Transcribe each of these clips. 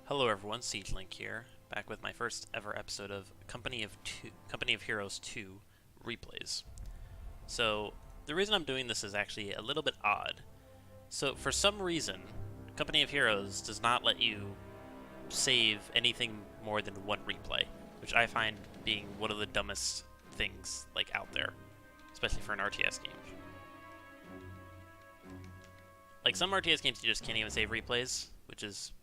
Hello everyone, SiegeLink here, back with my first ever episode of Company of Heroes 2 replays. So, the reason I'm doing this is actually a little bit odd. So, for some reason, Company of Heroes does not let you save anything more than one replay, which I find being one of the dumbest things out there, especially for an RTS game. Like some RTS games you just can't even save replays, which is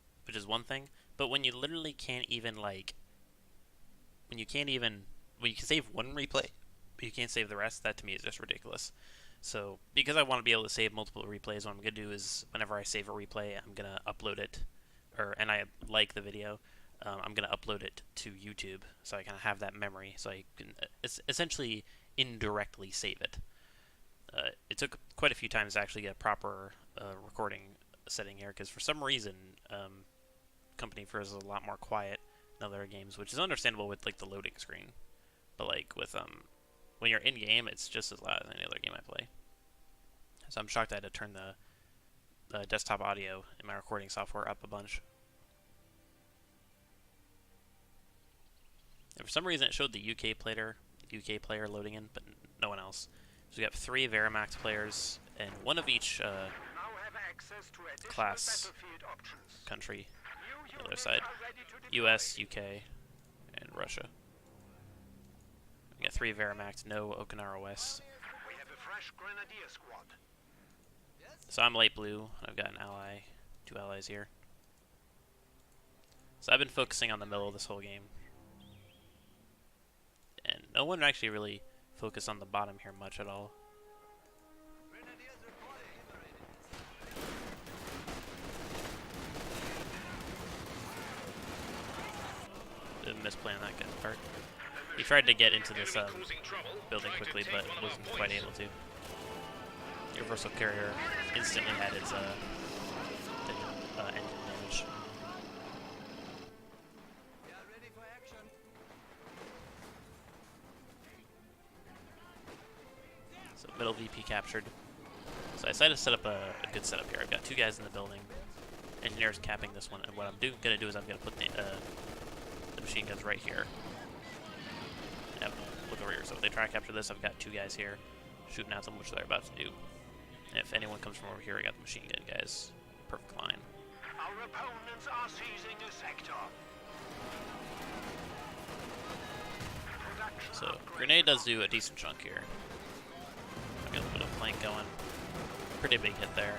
one thing, but when you literally can't even when you can save one replay, but you can't save the rest, that to me is just ridiculous. So because I want to be able to save multiple replays, what I'm gonna do is whenever I save a replay, I'm gonna upload it, and I like the video, I'm gonna upload it to YouTube so I kind of have that memory, so I can essentially indirectly save it. It took quite a few times to actually get a proper recording setting here, because for some reason Company of Heroes is a lot more quiet than other games, which is understandable with the loading screen. But with when you're in game, it's just as loud as any other game I play. So I'm shocked I had to turn the desktop audio in my recording software up a bunch. And for some reason, it showed the UK player loading in, but no one else. So we got 3 Verimax players, and one of each class country. On the other side, US, UK, and Russia. We got 3 Verimax, no Okinawa West. We have a fresh grenadier squad. So I'm light blue. I've got an ally, 2 allies here. So I've been focusing on the middle this whole game, and no one actually really focused on the bottom here much at all. Misplaying that good part. He tried to get into this building quickly, but wasn't quite able to. Universal Carrier instantly had its engine damage. So middle VP captured. So I decided to set up a good setup here. I've got 2 guys in the building. Engineers capping this one, and what I'm going to do is I'm going to put the machine guns right here. Yep, look over here. So if they try to capture this, I've got 2 guys here shooting at them, which they're about to do. And if anyone comes from over here, I got the machine gun guys. Perfect line. Our opponents are seizing a sector. So grenade does do a decent chunk here. I've got a little bit of flank going. Pretty big hit there.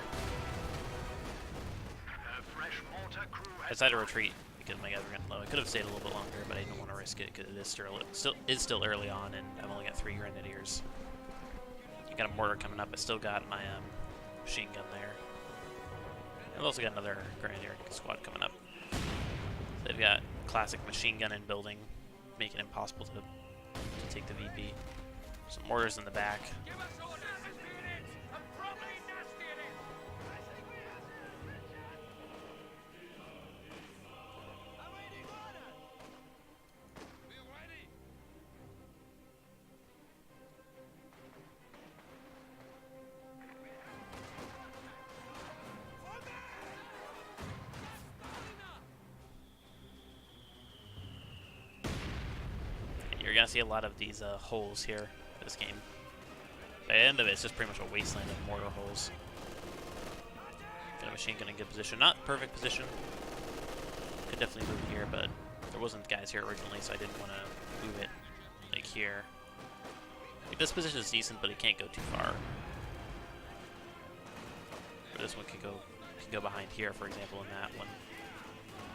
I decided to retreat because my guys were getting low. I could have stayed a little bit longer, but I didn't want to risk it because it is still early on, and I've only got 3 grenadiers. I got a mortar coming up. I still got my machine gun there. I've also got another grenadier squad coming up. So they've got classic machine gun in building, making it impossible to take the VP. Some mortars in the back. You're gonna see a lot of these holes here for this game. By the end of it, it's just pretty much a wasteland of mortar holes. Got a machine gun in good position. Not perfect position. Could definitely move it here, but there wasn't guys here originally, so I didn't want to move it here. This position is decent, but it can't go too far. Or this one can go behind here, for example, and that one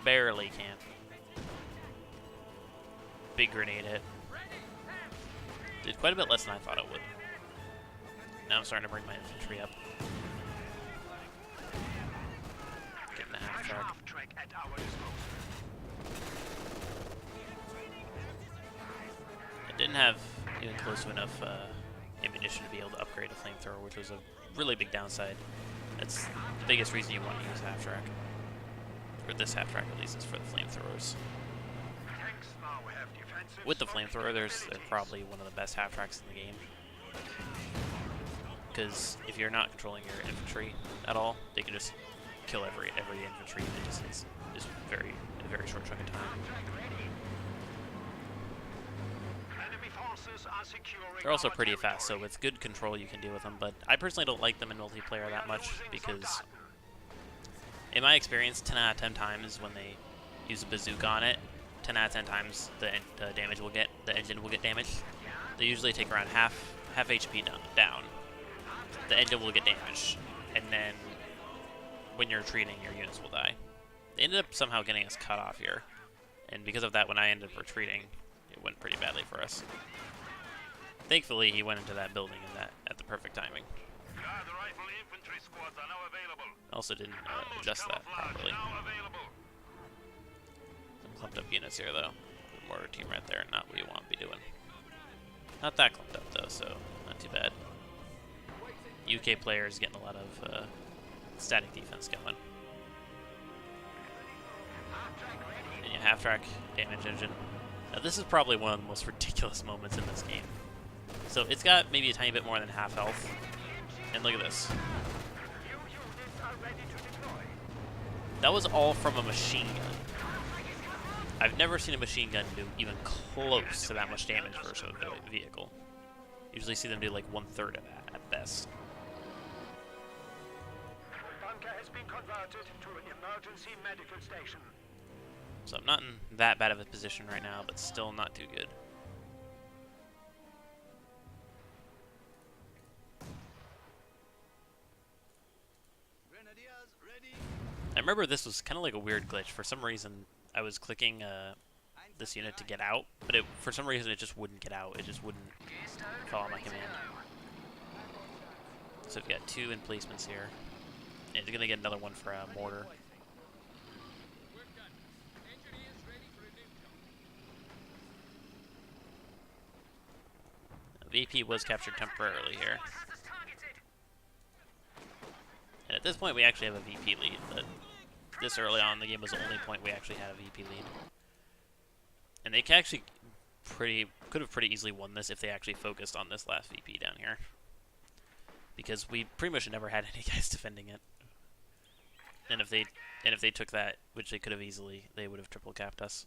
barely can. Big grenade hit. Did quite a bit less than I thought it would. Now I'm starting to bring my infantry up. Getting the half track. I didn't have even close to enough ammunition to be able to upgrade a flamethrower, which was a really big downside. That's the biggest reason you want to use half track. Or this half track at least is for the flamethrowers. With the flamethrower, they're probably one of the best half tracks in the game. Because if you're not controlling your infantry at all, they can just kill every infantry. It's very very short chunk of time. Enemy forces are securing They're also our pretty fast, so territory. with good control you can deal with them, but I personally don't like them in multiplayer that much because, in my experience, 10 out of 10 times when they use a bazooka on it, 10 out of 10 times the engine will get damaged. They usually take around half HP down. The engine will get damaged, and then when you're retreating, your units will die. They ended up somehow getting us cut off here, and because of that, when I ended up retreating, it went pretty badly for us. Thankfully, he went into that building at the perfect timing. The rifle infantry squads are now available. Also didn't adjust that properly. Now available. Some clumped up units here, though. The mortar team right there, not what you want to be doing. Not that clumped up, though, so not too bad. UK players getting a lot of static defense going. And you half-track damage engine. Now, this is probably one of the most ridiculous moments in this game. So it's got maybe a tiny bit more than half health. And look at this. That was all from a machine gun. I've never seen a machine gun do even close to that much damage versus a vehicle. Usually see them do like 1/3 of that at best. Bunker has been converted to an emergency medical station. So I'm not in that bad of a position right now, but still not too good. I remember this was kind of like a weird glitch. For some reason, I was clicking this unit to get out, but for some reason it just wouldn't get out. It just wouldn't follow my command. So we've got 2 emplacements here. And you're going to get another one for a mortar. VP was captured temporarily here. And at this point we actually have a VP lead, but this early on in the game was the only point we actually had a VP lead. And they actually could have pretty easily won this if they actually focused on this last VP down here. Because we pretty much never had any guys defending it. And if they took that, which they could have easily, they would have triple capped us.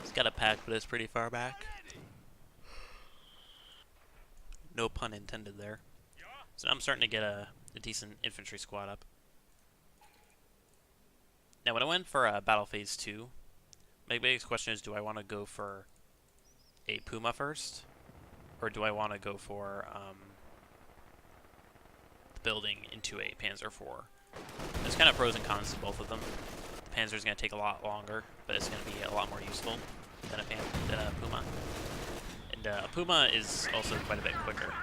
It's got a pack, but it's pretty far back. No pun intended there. So now I'm starting to get a decent infantry squad up. Now when I went for Battle Phase 2, my biggest question is, do I want to go for a Puma first? Or do I want to go for building into a Panzer IV? There's kind of pros and cons to both of them. The Panzer is going to take a lot longer, but it's going to be a lot more useful than a Puma. And a Puma is also quite a bit quicker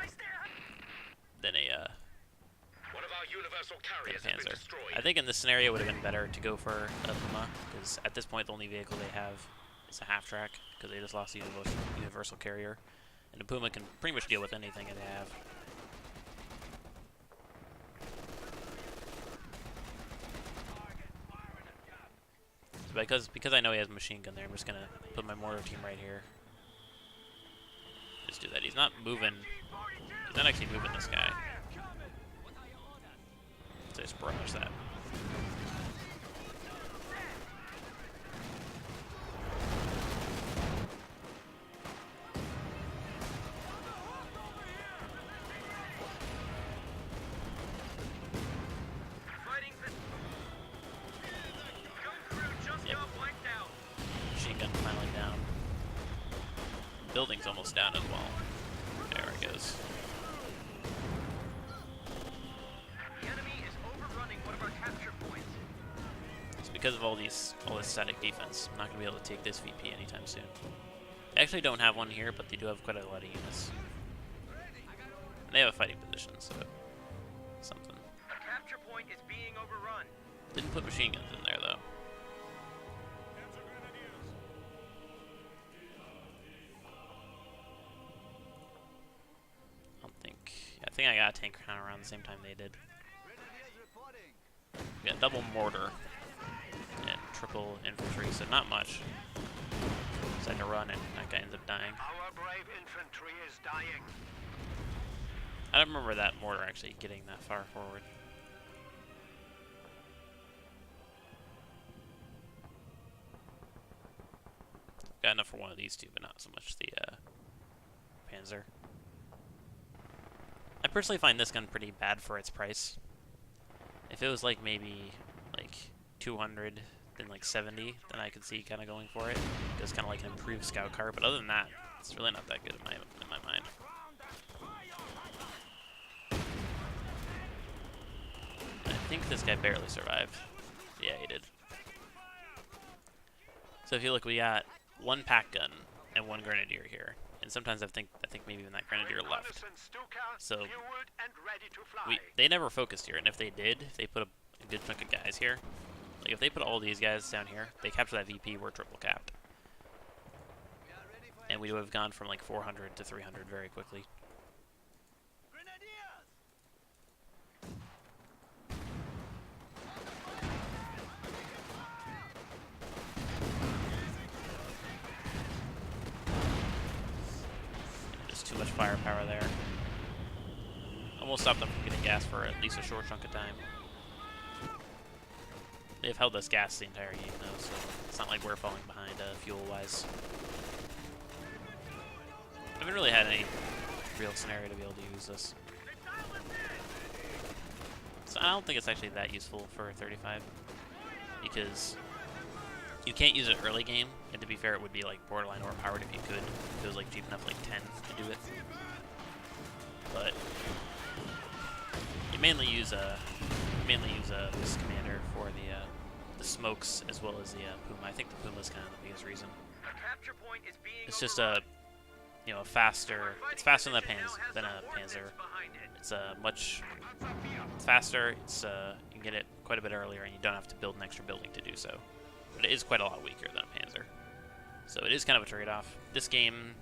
than a Panzer. I think in this scenario it would have been better to go for a Puma, because at this point the only vehicle they have is a half-track, because they just lost the universal carrier. And a Puma can pretty much deal with anything that they have. So because I know he has a machine gun there, I'm just going to put my mortar team right here. Just do that. He's not moving. He's not actually moving this guy. So just barrage that. Yep. Machine gun finally down. Building's almost down as well. There it goes. The enemy is overrunning one of our capture points. It's because of all this static defense. I'm not going to be able to take this VP anytime soon. They actually don't have one here, but they do have quite a lot of units. And they have a fighting position, so something. A capture point is being overrun. Didn't put machine guns in there, though. think I got a tank kind of around the same time they did. We got double mortar and triple infantry, so not much. Decided to run, and that guy ends up dying. Our brave infantry is dying. I don't remember that mortar actually getting that far forward. Got enough for one of these two, but not so much the Panzer. I personally find this gun pretty bad for its price. If it was like maybe like 200, then like 70, then I could see kind of going for it. It's kind of like an improved scout car, but other than that, it's really not that good in my mind. I think this guy barely survived. Yeah, he did. So if you look, we got one pack gun and one grenadier here, and sometimes I think maybe even that grenadier left. So they never focused here, and if they did, if they put a good chunk of guys here, like if they put all these guys down here, they capture that VP, we're triple capped, and we would have gone from like 400 to 300 very quickly. Too much firepower there. Almost stopped them from getting gas for at least a short chunk of time. They've held us gas the entire game though, so it's not like we're falling behind fuel-wise. I haven't really had any real scenario to be able to use this. So I don't think it's actually that useful for 35, because you can't use it early game, and to be fair, it would be like borderline overpowered if you could. If it was like cheap enough, like 10, to do it. But you mainly use this commander for the smokes as well as the Puma. I think the Puma is kind of the biggest reason. It's just a faster. It's faster than a Panzer. It's much faster. It's you can get it quite a bit earlier, and you don't have to build an extra building to do so. But it is quite a lot weaker than a Panzer. So it is kind of a trade-off. This game,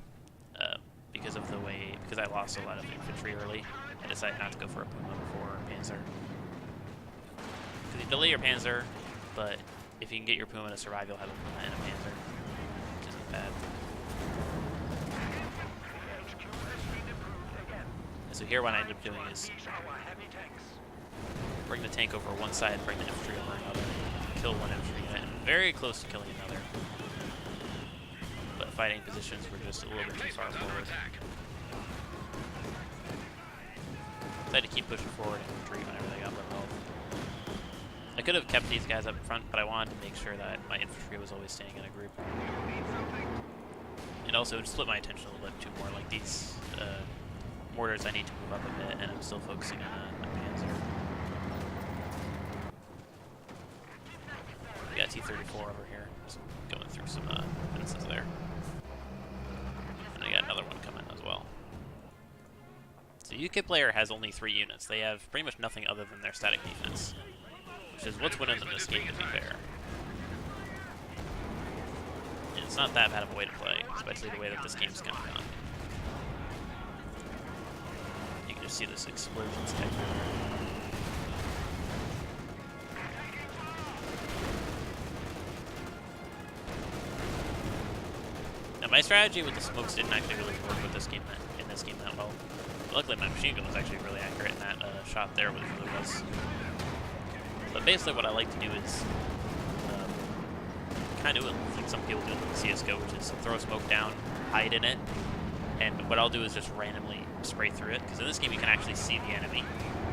because I lost a lot of infantry early, I decided not to go for a Puma before a Panzer. Because you delay your Panzer, but if you can get your Puma to survive, you'll have a Puma and a Panzer, which isn't bad. And so here what I end up doing is bring the tank over one side, bring the infantry over another, kill one infantry unit, and very close to killing another. But fighting positions were just a little bit too far forward. So I had to keep pushing forward and retreat whenever they got low health. I could have kept these guys up front, but I wanted to make sure that my infantry was always staying in a group. And also, it split my attention a little bit too more. Like these mortars, I need to move up a bit, and I'm still focusing on a Panzer. We got T-34 over here, just going through some fences there. And I got another one coming as well. So UK player has only 3 units. They have pretty much nothing other than their static defense, which is what's winning them this game, to be fair. And it's not that bad of a way to play, especially the way that this game's kind of gone. You can just see this explosion specter. Now my strategy with the smokes didn't actually really work with this game in this game that well. But luckily my machine gun was actually really accurate, and that shot there really was. But basically what I like to do is kind of like some people do in CSGO, which is throw a smoke down, hide in it, and what I'll do is just randomly spray through it, because in this game you can actually see the enemy,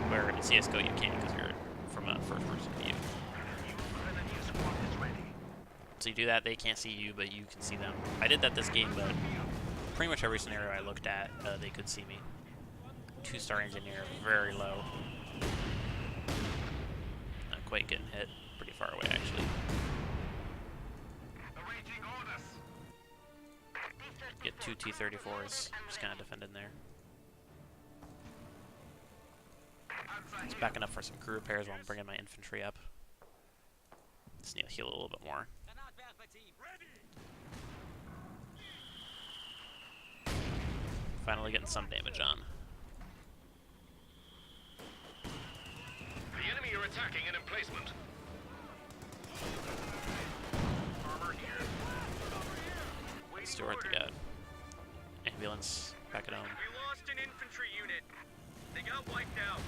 where in CSGO you can't because you're from a first-person view. So you do that, they can't see you, but you can see them. I did that this game, but pretty much every scenario I looked at, they could see me. 2-star engineer, very low. Not quite getting hit, pretty far away actually. Get 2 T-34s, just kind of defending there. Just backing up for some crew repairs while I'm bringing my infantry up. Just need to heal a little bit more. Finally getting some damage on. enemy are attacking an emplacement. Armor here. Stewart, they got ambulance back at home. We lost an infantry unit. They got wiped out.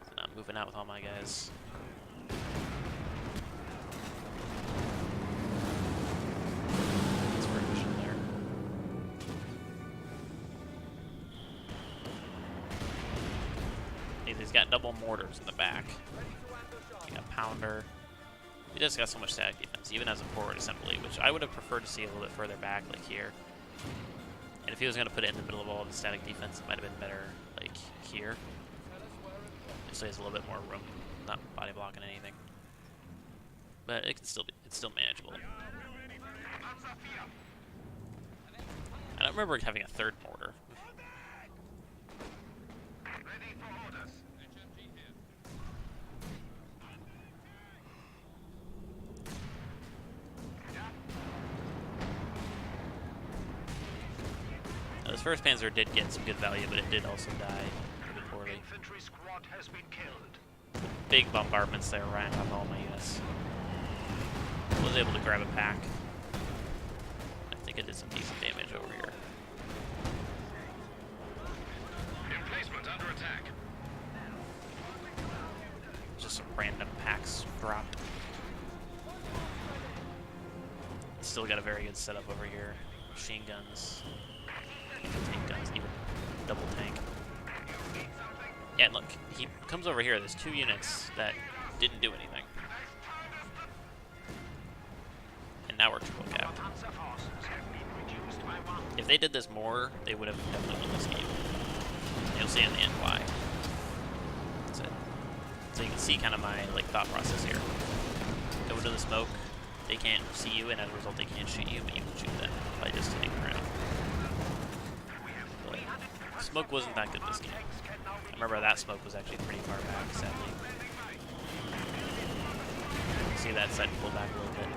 So now I'm moving out with all my guys. That's for vision there. He's got double mortars in the back. He got pounder. He just got so much static defense, even as a forward assembly, which I would have preferred to see a little bit further back, like here. And if he was going to put it in the middle of all of the static defense, it might have been better, like, here. Just so he has a little bit more room, not body blocking anything. But it can still be, it's still manageable. I don't remember having a third mortar. Ready for orders. Now, this first Panzer did get some good value, but it did also die pretty poorly. Infantry squad has been killed. Big bombardments there right on all my units. Was able to grab a pack. I think it did some decent damage over here. Emplacement under attack. Just some random packs dropped. Still got a very good setup over here. Machine guns, tank guns, even double tank. Yeah, and look, he comes over here. There's 2 units that didn't do anything. And now we're triple capped. If they did this more, they would have definitely won this game. You'll see in the end why. That's it. So you can see kind of my thought process here. Go into the smoke. They can't see you, and as a result, they can't shoot you, but you can shoot them by just hitting around. But smoke wasn't that good this game. I remember that smoke was actually pretty far back, sadly. See that side pull back a little bit.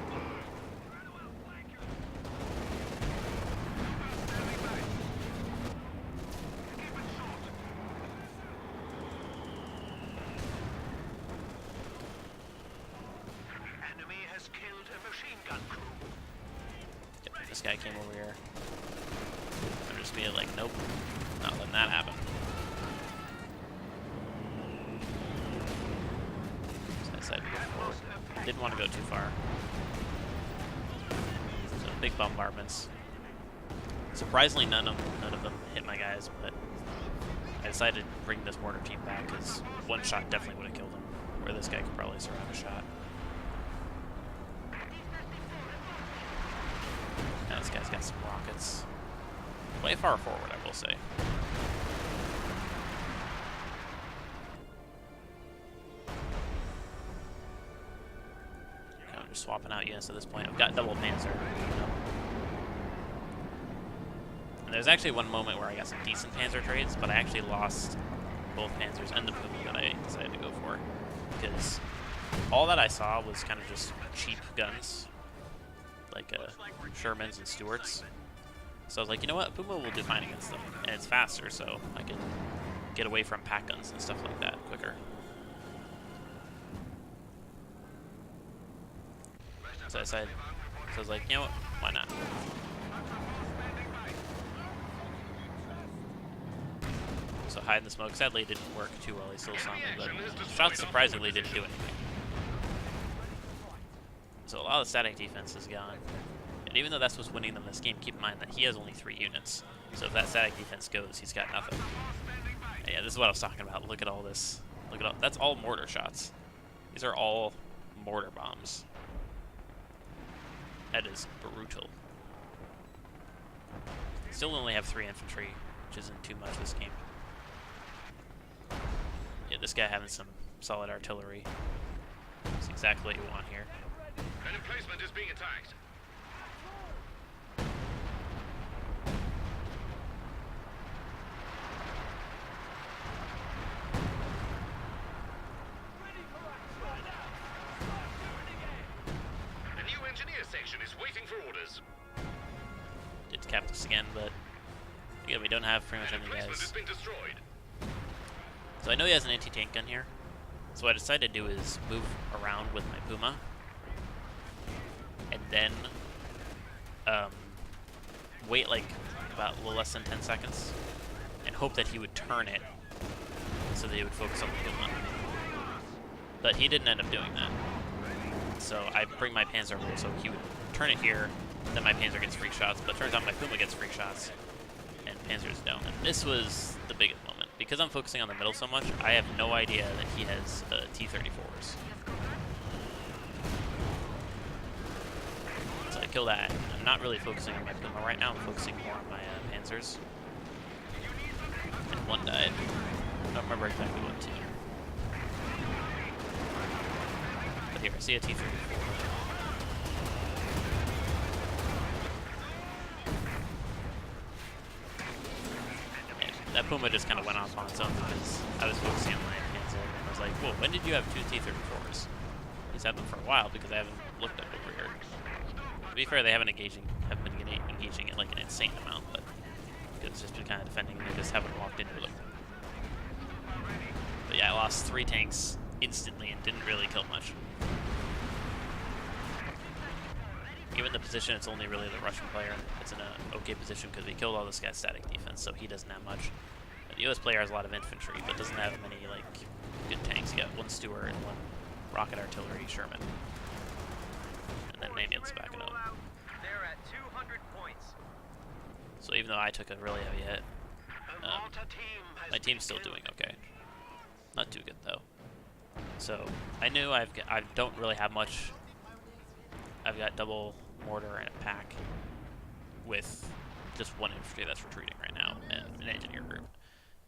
Enemy has killed a machine gun crew. Yep, this guy came over here. I'm just being like, nope, not letting that happen. So I decided to go forward. Didn't want to go too far. So big bombardments. Surprisingly, none of them hit my guys, but I decided to bring this mortar team back because one shot definitely would have killed him, where this guy could probably surround a shot. Now this guy's got some rockets. Way far forward, I will say. I'm just swapping out units at this point. I've got double Panzer. And there's actually one moment where I got some decent Panzer trades, but I actually lost both Panzers and the Puma that I decided to go for. Because all that I saw was kind of just cheap guns, like Shermans and Stewarts. So I was like, you know what, Puma will do fine against them, and it's faster, so I can get away from pack guns and stuff like that quicker. So I was like, you know what, why not? So hide in the smoke. Sadly, it didn't work too well. He still saw me, but shots surprisingly didn't do anything. So a lot of the static defense is gone. And even though that's what's winning them this game, keep in mind that he has only 3 units. So if that static defense goes, he's got nothing. And yeah, this is what I was talking about. Look at all this. Look at all. That's all mortar shots. These are all mortar bombs. That is brutal. Still only have 3 infantry, which isn't too much this game. Yeah, this guy having some solid artillery. That's exactly what you want here. An emplacement is being attacked. A new engineer section is waiting for orders. Did cap this again, but yeah, we don't have pretty much An any emplacement has guys. been destroyed. So I know he has an anti-tank gun here. So what I decided to do is move around with my Puma. And then wait like about a little less than 10 seconds. And hope that he would turn it so that he would focus on the Puma. But he didn't end up doing that. So I bring my Panzer over so he would turn it here, then my Panzer gets free shots, but turns out my Puma gets free shots, and Panzer's down. And this was the biggest moment. Because I'm focusing on the middle so much, I have no idea that he has T-34s. So I kill that. I'm not really focusing on my Puma right now, I'm focusing more on my Panzers. And one died. I don't remember exactly what team. But here, I see a T-34. That Puma just kind of went off on its own because I was focusing on my Panzer. I was like, whoa, when did you have 2 T-34s? He's had them for a while because I haven't looked up over here. To be fair, they haven't been engaging it like an insane amount, but it's just been kind of defending and they just haven't walked into them. But yeah, I lost 3 tanks instantly and didn't really kill much. Given the position, it's only really the Russian player. It's in an okay position because we killed all this guy's static defense, so he doesn't have much. The US player has a lot of infantry, but doesn't have many like good tanks. He got 1 Stuart and 1 rocket artillery Sherman. And then Manian's backing up. They're at 200 points. So even though I took a really heavy hit, my team's still doing okay. Not too good though. So I knew I don't really have much. I've got double mortar and a pack with just 1 infantry that's retreating right now and an engineer group.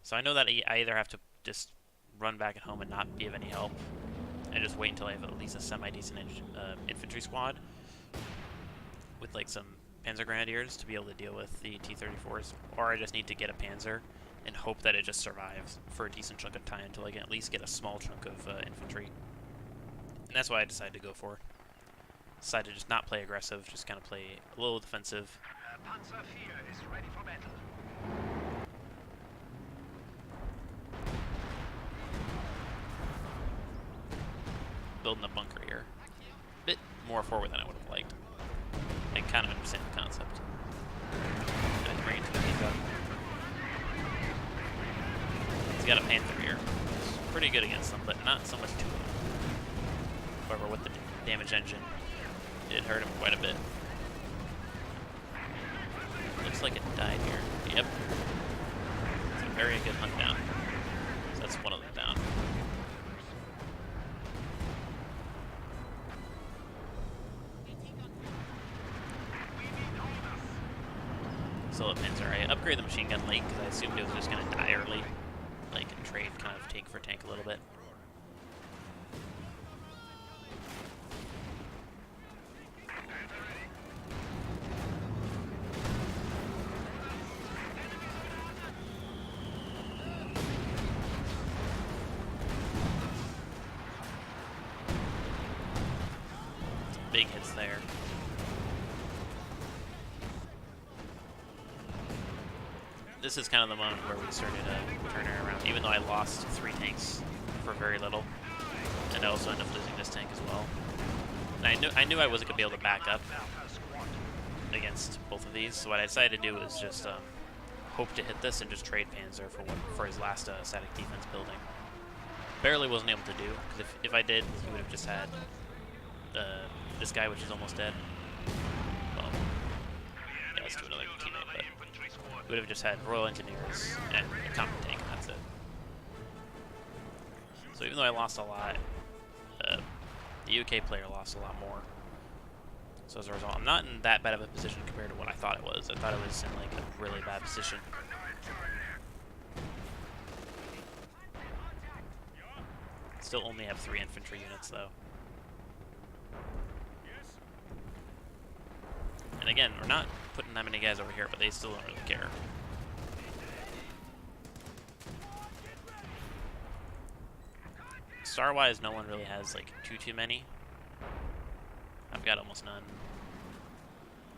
So I know that I either have to just run back at home and not be of any help and just wait until I have at least a semi-decent infantry squad with like some Panzer Grenadiers to be able to deal with the T-34s, or I just need to get a Panzer and hope that it just survives for a decent chunk of time until I can at least get a small chunk of infantry. And that's what I decided to go for. Decided to just not play aggressive, just kind of play a little defensive. Panzer IV is ready for battle. Building a bunker here. A bit more forward than I would have liked. I kind of understand the concept. I bring it to the heat up. He's got a Panther here. It's pretty good against them, but not so much to him. However, with the damage engine, it hurt him quite a bit. Looks like it died here. Yep. It's a very good hunt down. So that's one of them down. Still a Panzer. I upgraded the machine gun late because I assumed it was just going to die early. Like, and trade kind of tank for tank a little bit. Big hits there. This is kind of the moment where we started turning around, even though I lost 3 tanks for very little, and I also ended up losing this tank as well. And I knew I wasn't gonna be able to back up against both of these, so what I decided to do was just hope to hit this and just trade Panzer for his last static defense building. Barely wasn't able to do, because if I did, he would have just had this guy, which is almost dead. Well, yeah, let's do another teammate, but we would have just had Royal Engineers and a common tank, and that's it. So even though I lost a lot, the UK player lost a lot more. So as a result, I'm not in that bad of a position compared to what I thought it was. I thought it was in like a really bad position. Still only have 3 infantry units though. And again, we're not putting that many guys over here, but they still don't really care. Star-wise, no one really has like too many. I've got almost none.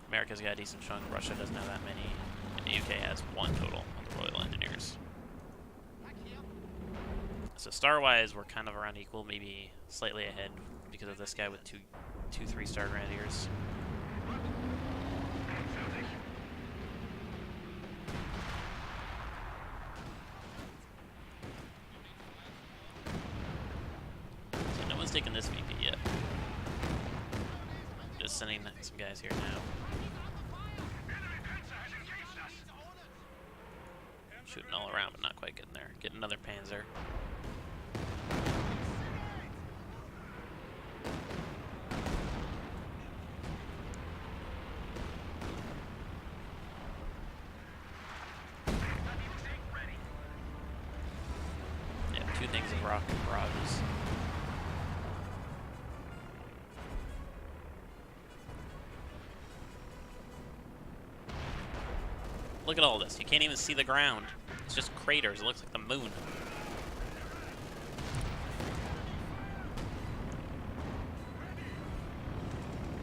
America's got a decent chunk. Russia doesn't have that many. And the UK has 1 total of the Royal Engineers. So star-wise, we're kind of around equal, maybe slightly ahead because of this guy with two 3-star grenadiers. So no one's taken this VP yet. Just sending some guys here now. Shooting all around, but not quite getting there. Get another Panzer. Yeah, 2 things of rocket barrages. Look at all this. You can't even see the ground. It's just craters. It looks like the moon.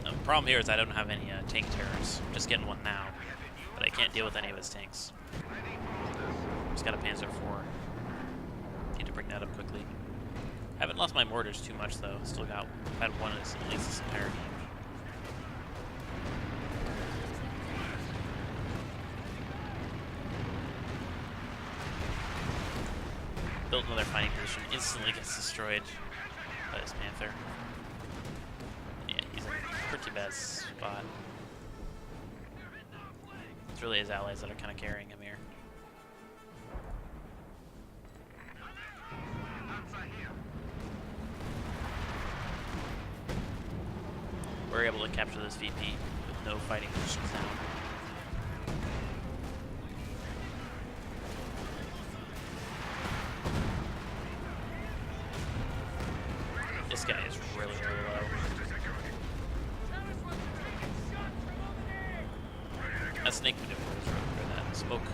The problem here is I don't have any tank terrors. I'm just getting one now, but I can't deal with any of his tanks. Just got a Panzer IV. Need to bring that up quickly. I haven't lost my mortars too much though. Still got had one at least this entire game. Built another fighting position, instantly gets destroyed by this Panther. Yeah, he's in a pretty bad spot. It's really his allies that are kind of carrying him here. We're able to capture this VP with no fighting positions now. This guy is really, really low. That snake maneuver was really good. That smoke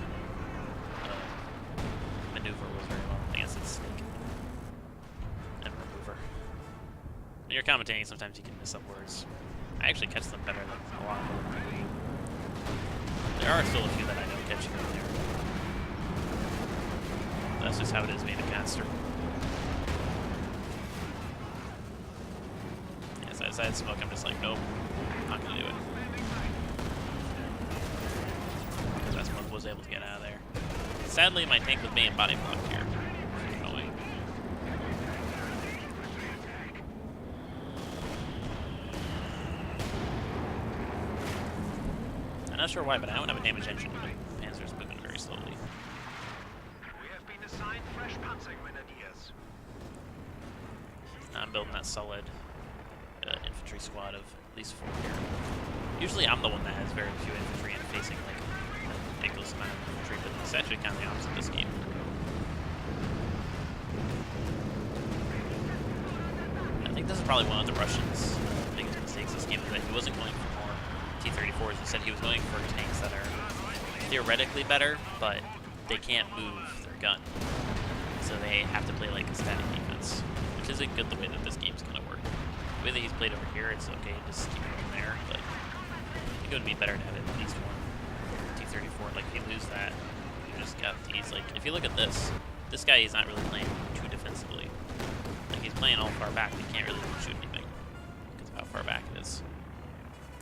maneuver was very well against its snake and remover. When you're commentating, sometimes you can miss up words. I actually catch them better than a lot of them. There are still a few that I don't catch here and there. That's just how it is being a caster. As I had smoke, I'm just like, nope, not gonna do it. Because that smoke was able to get out of there. Sadly, my tank was being body blocked here. Annoying. I'm not sure why, but I don't have a damage engine. The Panzer's moving very slowly. We have been assigned fresh Panzer Grenadiers. Now I'm building that solid infantry squad of at least 4 here. Usually I'm the one that has very few infantry and facing like a ridiculous amount of infantry, but it's actually kind of the opposite this game. I think this is probably one of the Russians' biggest mistakes this game, is that he wasn't going for more T-34s. Instead, he was going for tanks that are theoretically better, but they can't move their gun. So they have to play like a static defense, which isn't good the way that this game's going to work. The way that he's played over here, it's okay, just keep it in there, but I think it would be better to have at least one T-34. Like, if you lose that, you just got these. Like, if you look at this guy, he's not really playing too defensively. Like, he's playing all far back, but he can't really shoot anything because of how far back it is.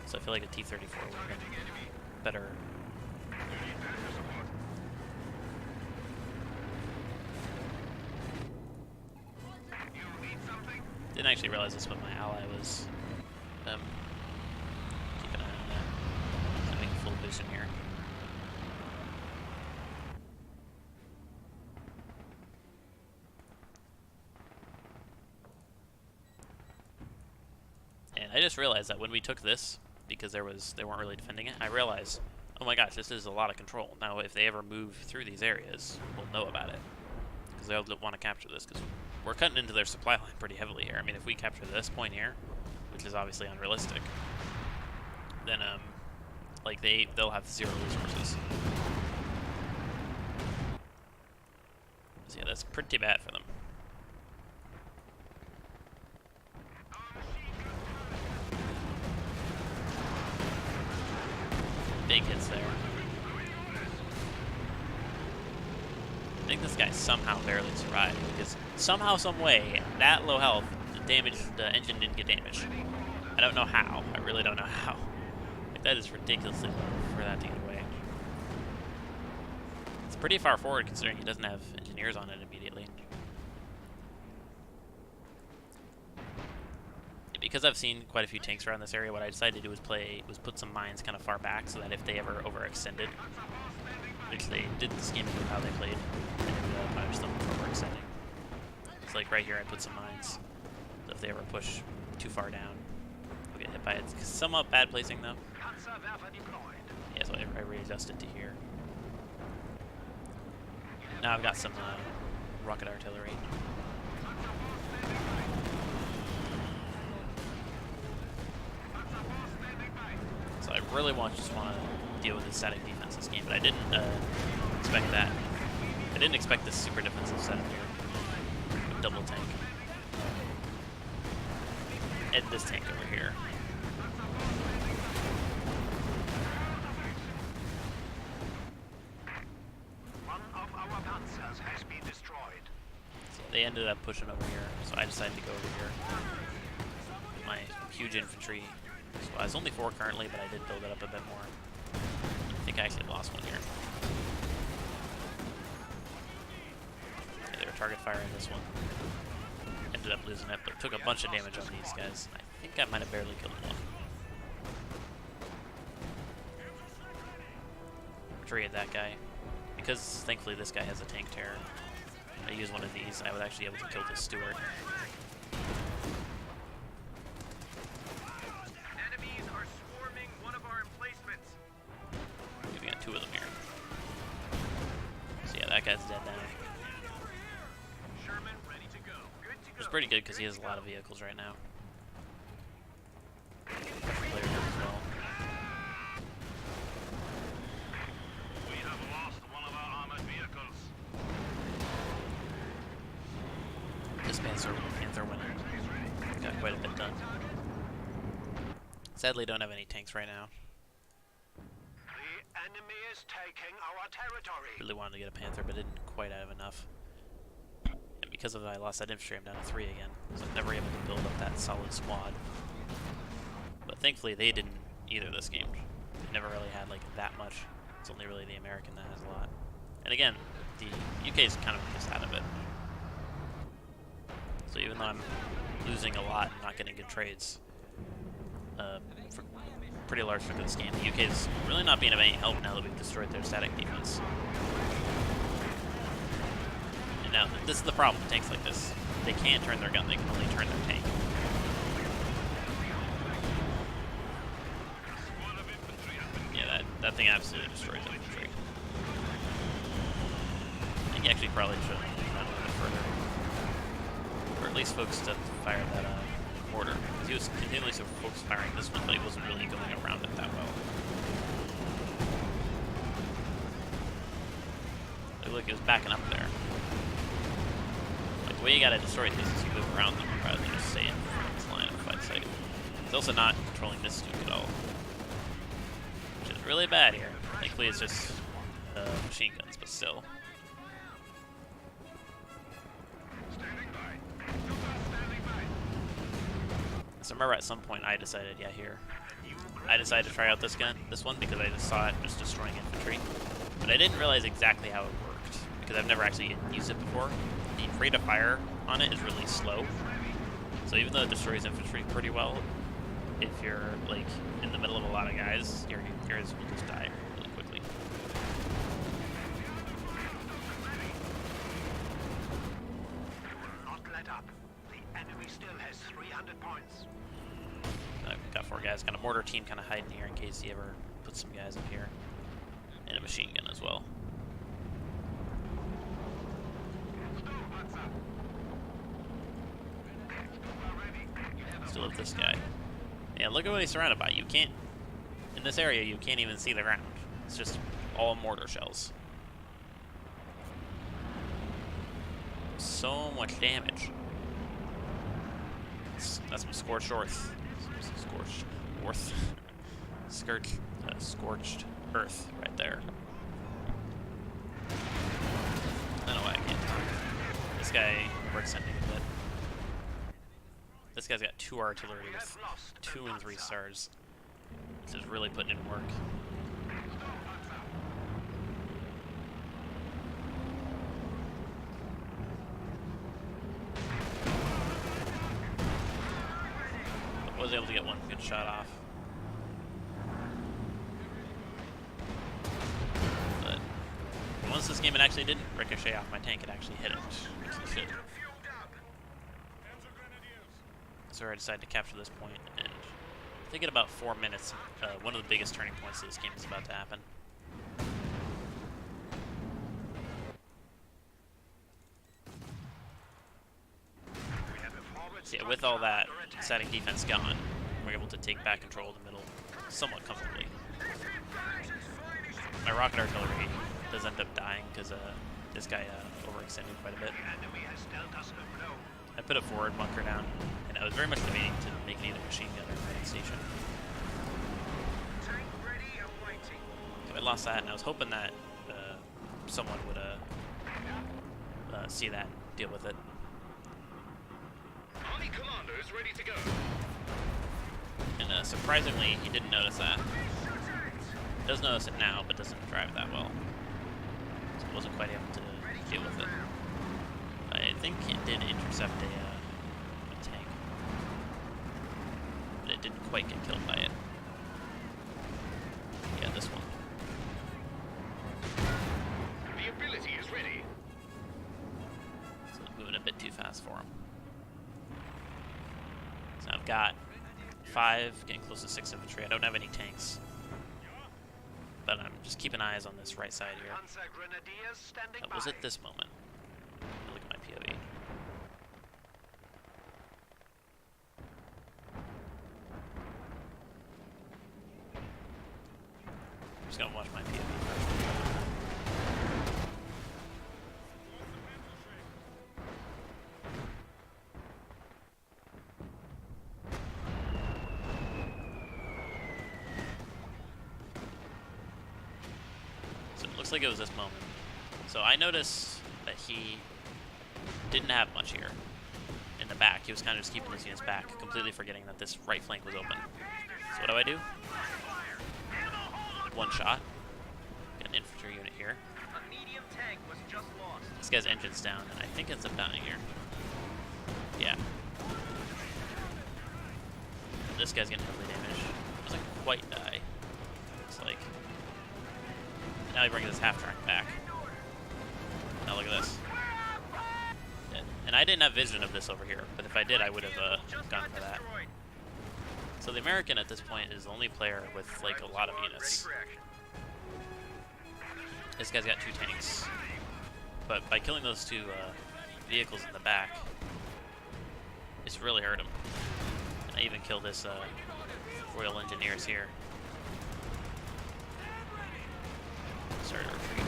So I feel like a T-34 would have been better. Didn't actually realize this, but my ally was keep an eye on that. Having full vision here. And I just realized that when we took this, because they weren't really defending it, I realized, oh my gosh, this is a lot of control. Now if they ever move through these areas, we'll know about it. Because they'll want to capture this, because we're cutting into their supply line pretty heavily here. I mean, if we capture this point here, which is obviously unrealistic, then like they'll have 0 resources. So yeah, that's pretty bad for them. Big hits there. think this guy somehow barely survived because somehow, some way, that low health, the engine didn't get damaged. I don't know how. I really don't know how. Like, that is ridiculously low for that to get away. It's pretty far forward considering he doesn't have engineers on it immediately. Because I've seen quite a few tanks around this area, what I decided to do was put some mines kind of far back so that if they ever overextended, which they did this game with how they played, they would punish them for overextending. It's like right here I put some mines, so if they ever push too far down, they'll get hit by it. It's somewhat bad placing though. Yeah, so I readjusted to here. Now I've got some rocket artillery. So I really just want to deal with the static defense this game, but I didn't expect that. I didn't expect this super defensive setup here with double tank. And this tank over here. One of our panzers has been destroyed. So they ended up pushing over here, so I decided to go over here with my huge infantry. So I was only 4 currently, but I did build it up a bit more. I think I actually lost one here. Okay, they were target firing this one. Ended up losing it, but took a bunch of damage on these guys. I think I might have barely killed one. Betrayed that guy. Because thankfully this guy has a tank terror. If I use one of these, I would actually be able to kill this Stewart. Enemies are swarming one of our emplacements. We got 2 of them here. So yeah, that guy's dead now. Sherman ready to go. Good to It's go. pretty good because he has a lot of vehicles right now. Player here as well. We have lost one of our armored vehicles. This Panther winning. Got quite a bit done. Sadly, don't have any tanks right now. The enemy is taking our territory. Really wanted to get a Panther, but didn't quite have enough. And because of that, I lost that infantry. I'm down to 3 again. So I'm never able to build up that solid squad. But thankfully, they didn't either this game. They never really had like that much. It's only really the American that has a lot. And again, the UK is kind of just out of it. So even though I'm losing a lot and not getting good trades, for pretty large chunk of this game, the UK is really not being of any help now that we've destroyed their static defense. And now, this is the problem with tanks like this. They can't turn their gun, they can only turn their tank. Yeah, that thing absolutely destroys infantry. I think you actually probably should have gone a little bit further. Or at least focused to fire that mortar. Because he was continually so focused firing this one, but he wasn't really going around it that well. Look, he was backing up there. Like, the way you gotta destroy these is you move around them rather than just stay in front of this line of fight sight. He's also not controlling this nuke at all. Which is really bad here. Thankfully it's just machine guns, but still. So I remember at some point I decided, yeah, here. I decided to try out this one, because I just saw it just destroying infantry. But I didn't realize exactly how it worked, because I've never actually used it before. The rate of fire on it is really slow. So even though it destroys infantry pretty well, if you're like in the middle of a lot of guys, yours will just die really quickly. Not let up. The enemy still has 300 points. I've got 4 guys, kind of mortar team kind of hiding here in case he ever puts some guys up here. And a machine gun as well. Still have this guy. Yeah, look at what he's surrounded by. You can't, in this area, you can't even see the ground. It's just all mortar shells. So much damage. That's some scorched earth. Scorched earth. Scorched earth right there. I don't know this guy overextending a bit. This guy's got 2 artillery with 2 and 3 stars. This is really putting in work. But was able to get one good shot off. But once this game, it actually didn't ricochet off my tank. It actually hit it, which it should. So I decided to capture this point, and I think in about 4 minutes, one of the biggest turning points of this game is about to happen. So yeah, with all that static defense gone, we're able to take back control of the middle somewhat comfortably. My rocket artillery does end up dying because this guy overextended quite a bit. I put a forward bunker down, and I was very much debating to make it either machine gun or grenade station. So I lost that, and I was hoping that someone would see that and deal with it. Army commander is ready to go. And surprisingly, he didn't notice that. Does notice it now, but doesn't drive that well. So I wasn't quite able to deal with it. I think it did intercept a tank, but it didn't quite get killed by it. Yeah, this one. The ability is ready. So I'm moving a bit too fast for him. So I've got 5, getting close to 6 infantry. I don't have any tanks, but I'm just keeping eyes on this right side here. Panzer Grenadiers standing That was by. at this moment. Look at my POV. I'm just gonna watch my POV first. So it looks like it was this moment. So I noticed that he didn't have much here in the back. He was kind of just keeping his units back, completely forgetting that this right flank was open. So what do? One shot. Get an infantry unit here. A medium tank was just lost. This guy's engine's down, and I think ends up dying here. Yeah. This guy's getting heavily damaged. Doesn't quite die. Looks like. Now he brings his half track back. Now look at this. Yeah. And I didn't have vision of this over here, but if I did, I would have gone for that. So the American at this point is the only player with like a lot of units. This guy's got 2 tanks, but by killing those 2 vehicles in the back, it's really hurt him. And I even killed this Royal Engineers here. Started to retreat.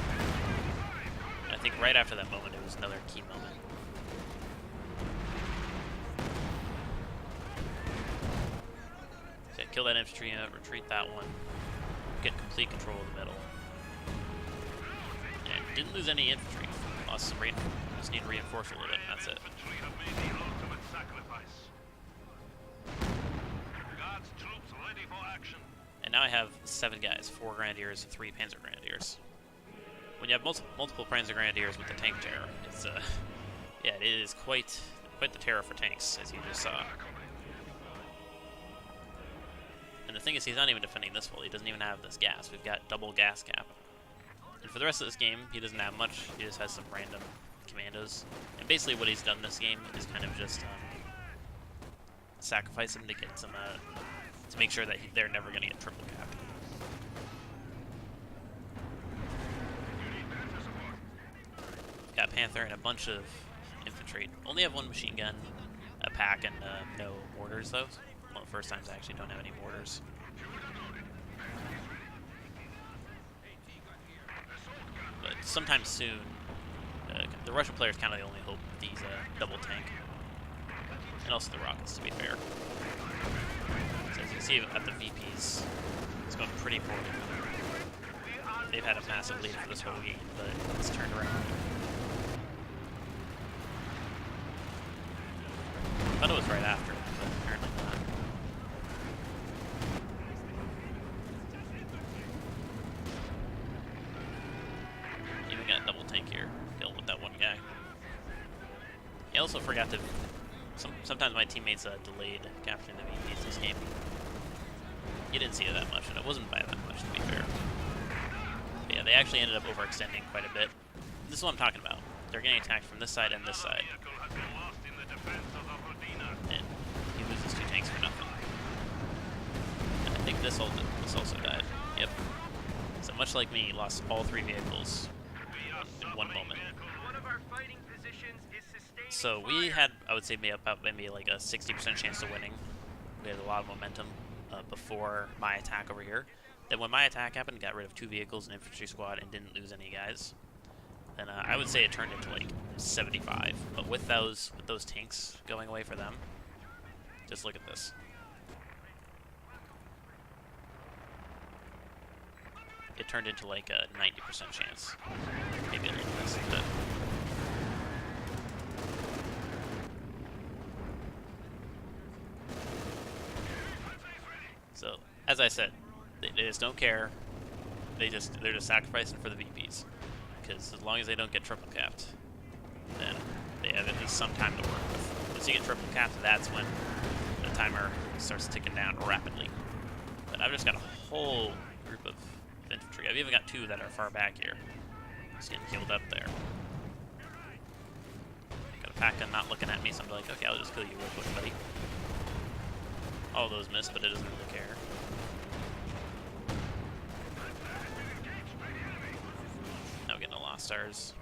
And I think right after that moment, it was another key moment. So yeah, kill that infantry unit, retreat that one, get complete control of the middle. And didn't lose any infantry. Lost some reinforcement. Just need to reinforce a little bit, and that's it. Infantry have made the ultimate sacrifice. Guards troops ready for action. And now I have 7 guys, 4 Grenadiers, 3 Panzer Grenadiers. When you have multiple Panzer Grenadiers with the tank terror, it's yeah, it is quite the terror for tanks, as you just saw. And the thing is, he's not even defending this well. He doesn't even have this gas. We've got double gas cap. And for the rest of this game, he doesn't have much. He just has some random commandos. And basically what he's done this game is kind of just sacrifice him to get some, to make sure that they're never going to get triple cap. Got Panther and a bunch of infantry. Only have 1 machine gun, a pack, and no mortars though. One of the first times I actually don't have any mortars. But sometime soon, the Russian player is kind of the only hope with these double tank. And also the rockets, to be fair. So as you can see at the VPs, it's going pretty poorly for them. They've had a massive lead for this whole game, but it's turned around. thought it was right after, but apparently not. Even got a double tank here, dealing with that one guy. He also forgot to... Sometimes my teammates delayed capturing the VPs this game. You didn't see it that much, and it wasn't by that much, to be fair. But yeah, they actually ended up overextending quite a bit. This is what I'm talking about. They're getting attacked from this side and this side. And he loses 2 tanks for nothing. And I think this also died. Yep. So much like me, he lost all 3 vehicles in one moment. So we had, I would say, maybe like a 60% chance of winning. We had a lot of momentum before my attack over here. Then when my attack happened, got rid of 2 vehicles and infantry squad and didn't lose any guys. And I would say it turned into like 75. But with those tanks going away for them, just look at this. It turned into like a 90% chance. Maybe a little less, but... So, as I said, they just don't care. They're just sacrificing for the VPs. Because as long as they don't get triple capped, then they have at least some time to work with. Once you get triple capped, that's when the timer starts ticking down rapidly. But I've just got a whole group of infantry. I've even got 2 that are far back here. Just getting healed up there. Got a pack not looking at me, so I'm like, okay, I'll just kill you real quick, buddy. All those miss, but it doesn't really care. Now we're getting a lot of stars.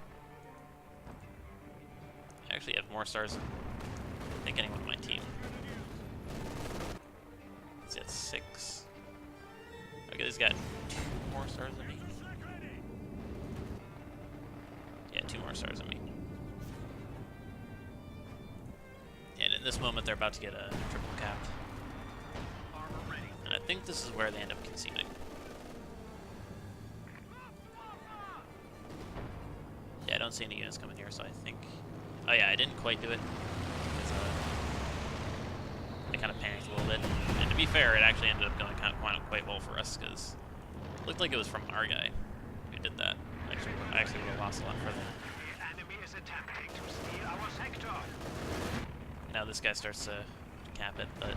I actually have more stars than I think anyone on my team. He's at 6. Okay, he's got 2 more stars than me. Yeah, 2 more stars than me. And in this moment, they're about to get a triple capped. And I think this is where they end up conceding. Yeah, I don't see any units coming here, so I think... Oh yeah, I didn't quite do it. Because I kind of panicked a little bit. And to be fair, it actually ended up going quite well for us, because it looked like it was from our guy who did that. I actually would have lost a lot further. The enemy is attempting to steal our sector. Now this guy starts to cap it, but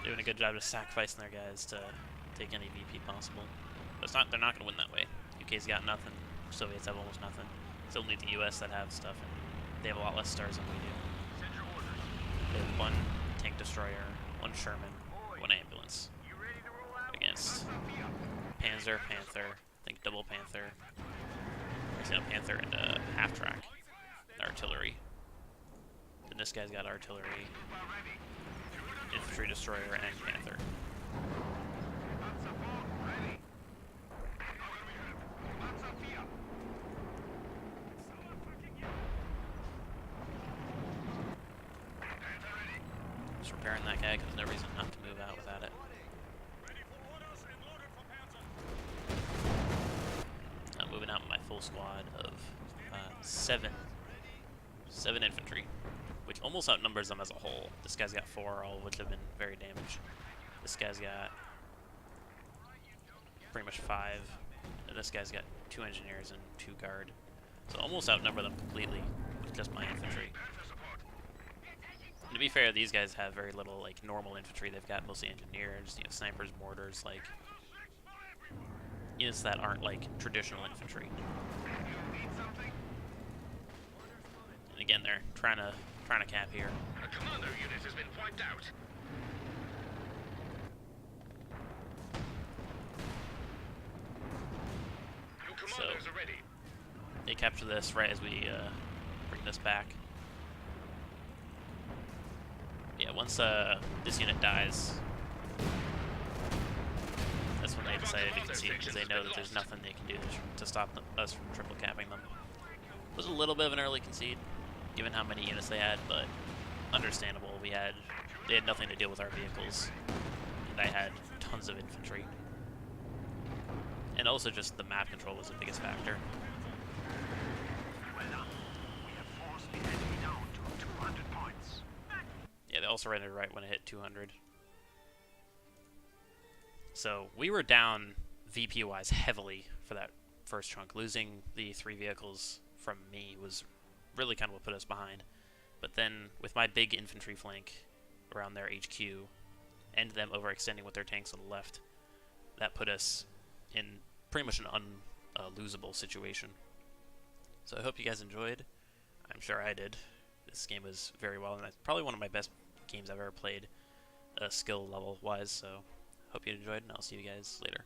doing a good job of sacrificing their guys to take any VP possible. But they're not going to win that way. UK's got nothing. Soviets have almost nothing. It's only the US that have stuff, and they have a lot less stars than we do. They have 1 tank destroyer, 1 Sherman, 1 ambulance. Against Panzer, Panther, I think double Panther. Actually, no, Panther and a half-track. Artillery. Then this guy's got artillery, infantry destroyer, and Panther. Just repairing that guy because there's no reason not to move out without it. I'm moving out with my full squad of 7 infantry, which almost outnumbers them as a whole. This guy's got 4, all of which have been very damaged. This guy's got pretty much 5, and this guy's got 2 engineers and 2 guard. So almost outnumber them completely with just my infantry. And to be fair, these guys have very little like normal infantry. They've got mostly engineers, snipers, mortars, like units that aren't like traditional infantry. And again, they're trying to cap here. A commando unit has been wiped out. Your commandos are ready. They capture this right as we bring this back. Yeah, once this unit dies, that's when they decided to concede, because they know that there's nothing they can do to stop us from triple capping them. It was a little bit of an early concede, given how many units they had, but understandable. They had nothing to deal with our vehicles, and I had tons of infantry. And also just the map control was the biggest factor. Well done. We have forced the enemy down to 200 points. also rendered right when it hit 200. So we were down VP-wise heavily for that first chunk. Losing the 3 vehicles from me was really kind of what put us behind. But then with my big infantry flank around their HQ and them overextending with their tanks on the left, that put us in pretty much an unlosable situation. So I hope you guys enjoyed. I'm sure I did. This game was very well, and it's probably one of my best games I've ever played, skill level wise. So hope you enjoyed, and I'll see you guys later.